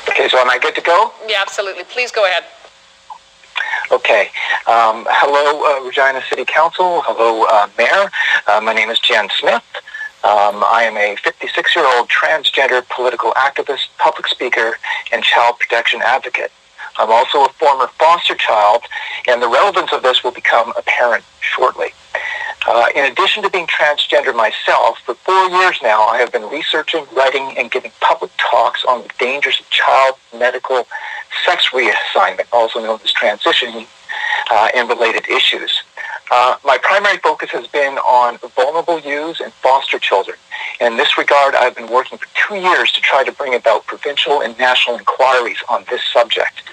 Okay, so am I good to go? Yeah, absolutely. Please go ahead. Okay. Hello, Regina City Council. Hello, Mayor. My name is Jenn Smith. I am a 56-year-old transgender political activist, public speaker, and child protection advocate. I'm also a former foster child, and the relevance of this will become apparent shortly. In addition to being transgender myself, for 4 years now, I have been researching, writing, and giving public talks on the dangers of child medical sex reassignment, also known as transitioning, and related issues. My primary focus has been on vulnerable youths and foster children. In this regard, I've been working for 2 years to try to bring about provincial and national inquiries on this subject.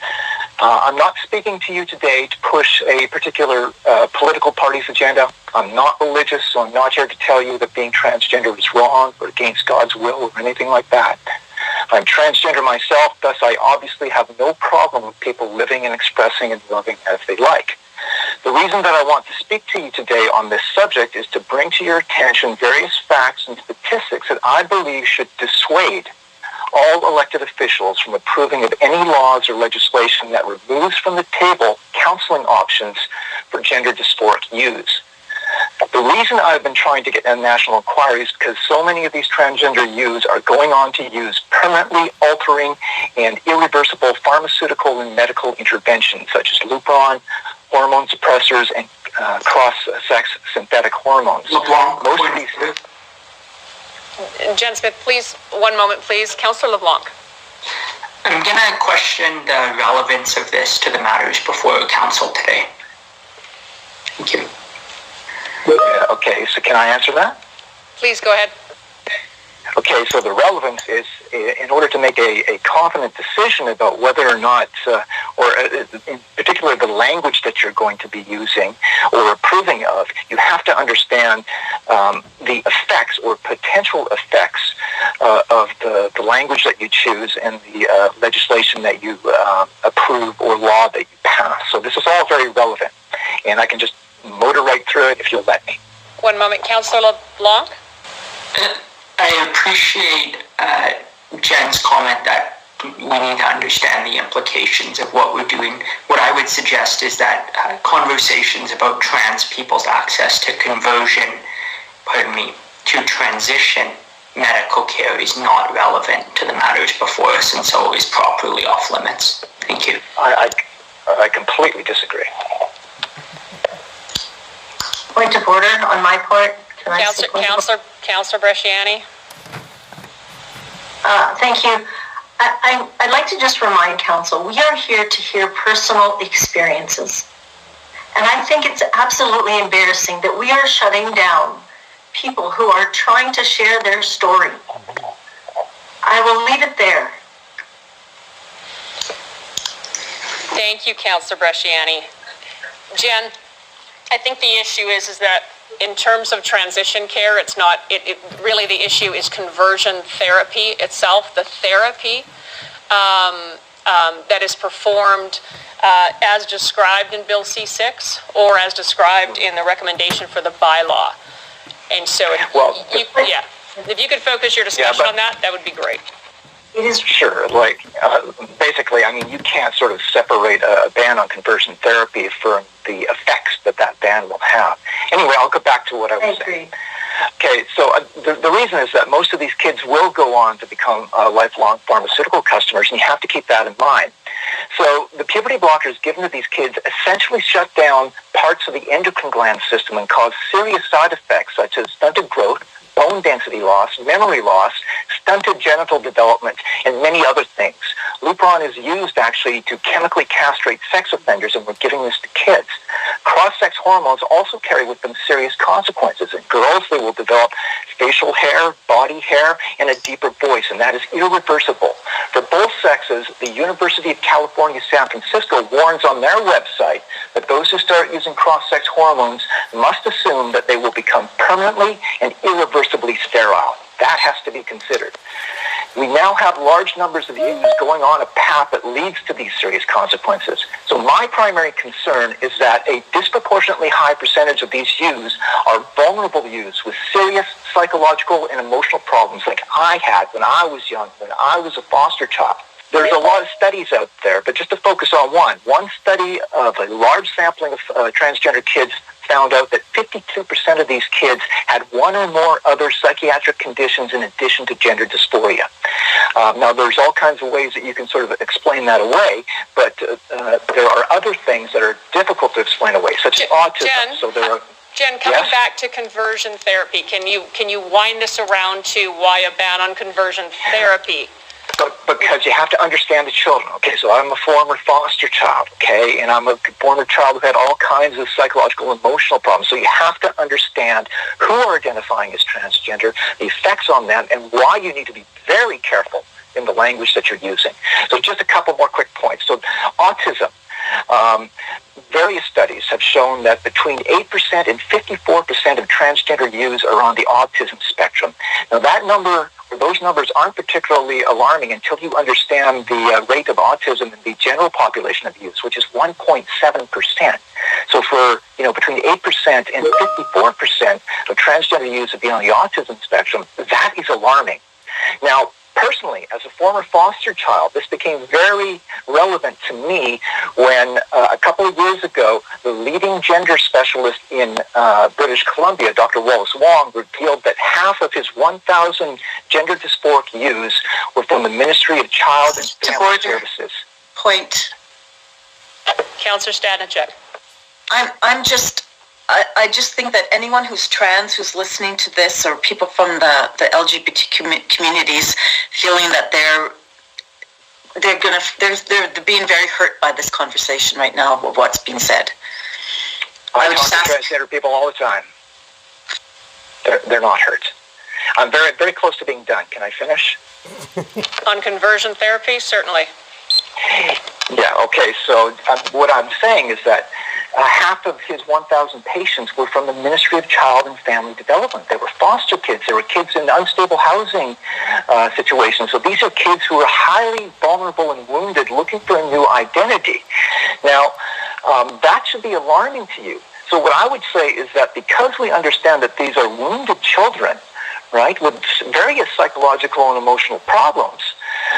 I'm not speaking to you today to push a particular political party's agenda. I'm not religious, so I'm not here to tell you that being transgender is wrong or against God's will or anything like that. I'm transgender myself, thus I obviously have no problem with people living and expressing and loving as they like. The reason that I want to speak to you today on this subject is to bring to your attention various facts and statistics that I believe should dissuade all elected officials from approving of any laws or legislation that removes from the table counseling options for gender dysphoric youths. The reason I've been trying to get a national inquiry is because so many of these transgender youths are going on to use permanently altering and irreversible pharmaceutical and medical interventions such as Lupron, hormone suppressors, and cross-sex synthetic hormones. Most of these... Jenn Smith, please, 1 moment, please. Councillor LeBlanc. I'm going to question the relevance of this to the matters before Council today. Thank you. Okay, so can I answer that? Please go ahead. Okay, so the relevance is in order to make a confident decision about whether or not, or in particular the language that you're going to be using or approving of, you have to understand the effects or potential effects of the language that you choose and the legislation that you approve or law that you pass. So this is all very relevant, and I can just motor right through it if you'll let me. 1 moment, Councillor LeBlanc. I appreciate Jen's comment that we need to understand the implications of what we're doing. What I would suggest is that conversations about trans people's access to to transition medical care is not relevant to the matters before us, and so is properly off limits. Thank you. I completely disagree. Point of order on my part. Councillor Bresciani. Thank you. I'd like to just remind Council, we are here to hear personal experiences. And I think it's absolutely embarrassing that we are shutting down people who are trying to share their story. I will leave it there. Thank you, Councillor Bresciani. Jenn, I think the issue is that in terms of transition care, it's not, really the issue is conversion therapy itself, the therapy that is performed as described in Bill C-6 or as described in the recommendation for the bylaw. And so, if you could focus your discussion on that, that would be great. It is sure. Basically, I mean, you can't sort of separate a ban on conversion therapy from the effects that ban will have. Anyway, I'll go back to what I was saying. Okay, so the reason is that most of these kids will go on to become lifelong pharmaceutical customers, and you have to keep that in mind. So the puberty blockers given to these kids essentially shut down parts of the endocrine gland system and cause serious side effects such as stunted growth, bone density loss, memory loss, stunted genital development, and many other things. Lupron is used actually to chemically castrate sex offenders, and we're giving this to kids. Cross-sex hormones also carry with them serious consequences. In girls, they will develop facial hair, body hair, and a deeper voice, and that is irreversible. For both sexes, the University of California, San Francisco warns on their website that those who start using cross-sex hormones must assume that they will become permanently and irreversibly sterile. That has to be considered. We now have large numbers of youths going on a path that leads to these serious consequences. So my primary concern is that a disproportionately high percentage of these youths are vulnerable youths with serious psychological and emotional problems like I had when I was young, when I was a foster child. There's a lot of studies out there, but just to focus on one study of a large sampling of transgender kids found out that 52% of these kids had one or more other psychiatric conditions in addition to gender dysphoria. Now, there's all kinds of ways that you can sort of explain that away, but there are other things that are difficult to explain away, such as autism. Jenn, coming back to conversion therapy, can you wind this around to why a ban on conversion therapy? Because you have to understand the children. Okay, so I'm a former foster child, okay, and I'm a former child who had all kinds of psychological and emotional problems. So you have to understand who are identifying as transgender, the effects on them, and why you need to be very careful in the language that you're using. So just a couple more quick points. So autism. Various studies have shown that between 8% and 54% of transgender youths are on the autism spectrum. Now those numbers aren't particularly alarming until you understand the rate of autism in the general population of youths, which is 1.7%. So for, between 8% and 54% of transgender youths to be on the autism spectrum, that is alarming. Now, personally, as a former foster child, this became very relevant to me when a couple of years ago, the leading gender specialist in British Columbia, Dr. Wallace Wong, revealed that half of his 1,000 gender dysphoric youths were from the Ministry of Child and Family Services. Point. Councillor Stanachek. I just think that anyone who's trans, who's listening to this, or people from the LGBT communities feeling that they're being very hurt by this conversation right now of what's being said. I talk to transgender people all the time. They're not hurt. I'm very, very close to being done. Can I finish? On conversion therapy, certainly. Yeah, okay, so what I'm saying is that half of his 1,000 patients were from the Ministry of Child and Family Development. They were foster kids. They were kids in unstable housing situations. So these are kids who are highly vulnerable and wounded, looking for a new identity. Now, that should be alarming to you. So what I would say is that because we understand that these are wounded children, right, with various psychological and emotional problems,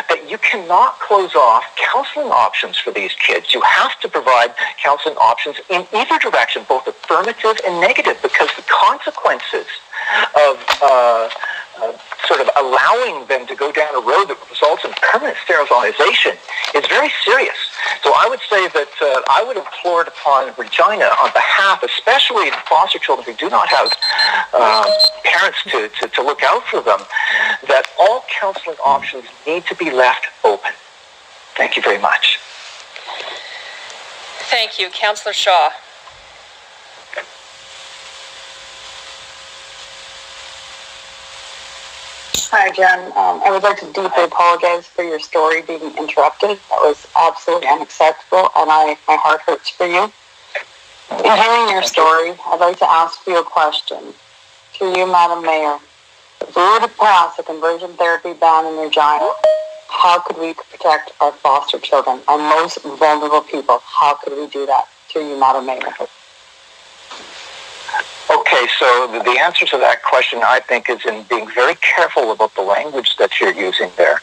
that you cannot close off counseling options for these kids. You have to provide counseling options in either direction, both affirmative and negative, because the consequences of sort of allowing them to go down a road that results in permanent sterilization is very serious. So I would say that I would implore it upon Regina on behalf, especially the foster children who do not have parents to look out for them, that all counseling options need to be left open. Thank you very much. Thank you. Councillor Shaw. Hi, Jen. I would like to deeply apologize for your story being interrupted. That was absolutely unacceptable, and my heart hurts for you. In hearing your story, I'd like to ask you a question. To you, Madam Mayor. If we were to pass a conversion therapy ban in Regina, how could we protect our foster children, our most vulnerable people? How could we do that? To you, Madam Mayor. Okay, so the answer to that question, I think, is in being very careful about the language that you're using there.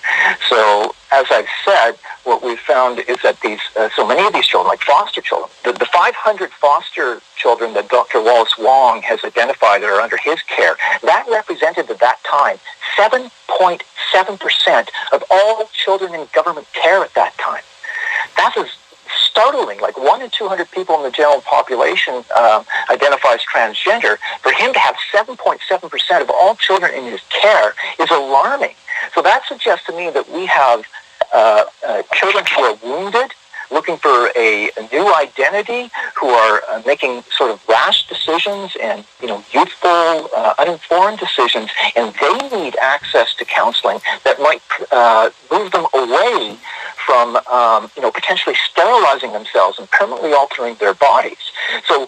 So, as I've said, what we've found is that so many of these children, like foster children, the 500 foster children that Dr. Wallace Wong has identified that are under his care, that represented at that time 7.7% of all children in government care at that time. That is startling. Like 1 in 200 people in the general population identifies transgender. For him to have 7.7% of all children in his care is alarming. So that suggests to me that we have children who are wounded, looking for a new identity, who are making sort of rash decisions and, youthful, uninformed decisions, and they need access to counseling that might move them away from, potentially sterilizing themselves and permanently altering their bodies. So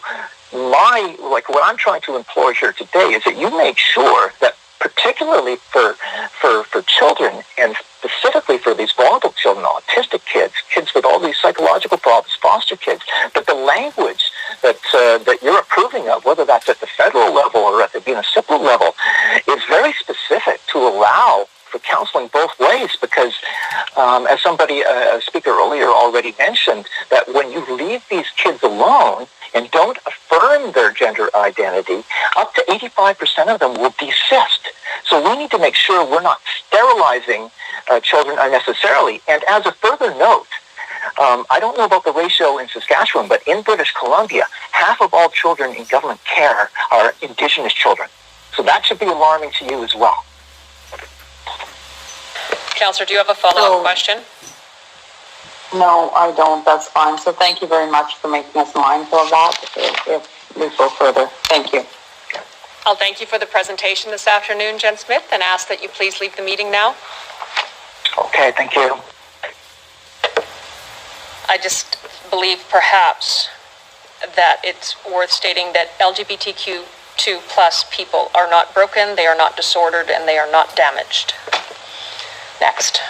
what I'm trying to implore here today is that you make sure that particularly for children, and specifically for these vulnerable children, autistic kids, kids with all these psychological problems, foster kids. But the language that you're approving of, whether that's at the federal level or at the municipal level, is very specific to allow for counseling both ways, because as somebody, a speaker earlier already mentioned, that when you leave these kids alone and don't affirm their gender identity, up to 85% of them will desist. So we need to make sure we're not sterilizing children unnecessarily. And as a further note, I don't know about the ratio in Saskatchewan, but in British Columbia, half of all children in government care are Indigenous children. So that should be alarming to you as well. Councillor, do you have a follow-up question? No, I don't. That's fine. So thank you very much for making us mindful of that if we go further. Thank you. I'll thank you for the presentation this afternoon, Jenn Smith, and ask that you please leave the meeting now. Okay, thank you. I just believe perhaps that it's worth stating that LGBTQ2 plus people are not broken, they are not disordered, and they are not damaged. Next.